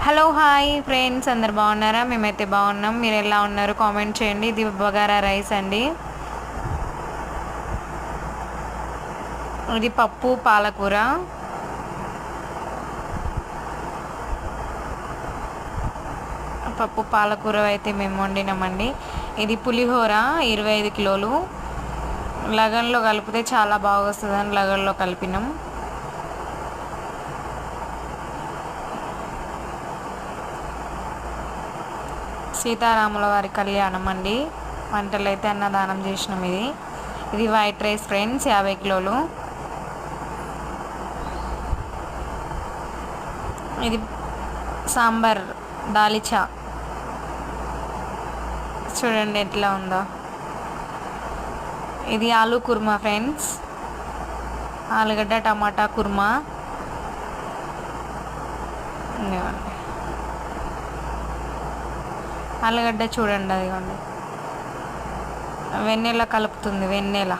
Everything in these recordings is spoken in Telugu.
హలో హాయ్ ఫ్రెండ్స్, అందరు బాగున్నారా? మేమైతే బాగున్నాం. మీరు ఎలా ఉన్నారు కామెంట్ చేయండి. ఇది బగారా రైస్ అండి. ఇది పప్పు పాలకూర. పప్పు పాలకూర అయితే మేము వండినామండి. ఇది పులిహోర 25 కిలోలు. లగన్లో కలిపితే చాలా బాగా వస్తుందని లగన్లో కలిపినాం. సీతారాముల వారి కళ్యాణం అండి. వంటలు అయితే అన్నదానం చేసినాం. ఇది వైట్ రైస్ ఫ్రెండ్స్, 50 కిలోలు. ఇది సాంబార్ దాలిచా, చూడండి ఎట్లా ఉందో. ఇది ఆలూ కుర్మా ఫ్రెండ్స్, ఆలుగడ్డ టమాటా కుర్మా. ఆలుగడ్డ చూడండి, అదిగోండి వెన్నెల కలుపుతుంది, వెన్నెల.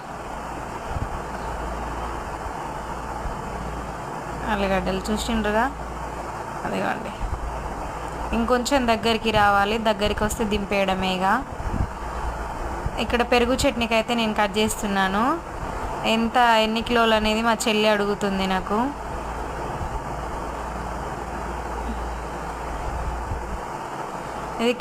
ఆలుగడ్డలు చూసిండ్రుగా, అదిగోండి. ఇంకొంచెం దగ్గరికి రావాలి, దగ్గరికి వస్తే దింపేయడమేగా. ఇక్కడ పెరుగు చట్నీకి అయితే నేను కట్ చేస్తున్నాను. ఎన్ని కిలోలు అనేది మా చెల్లి అడుగుతుంది నాకు. ఇది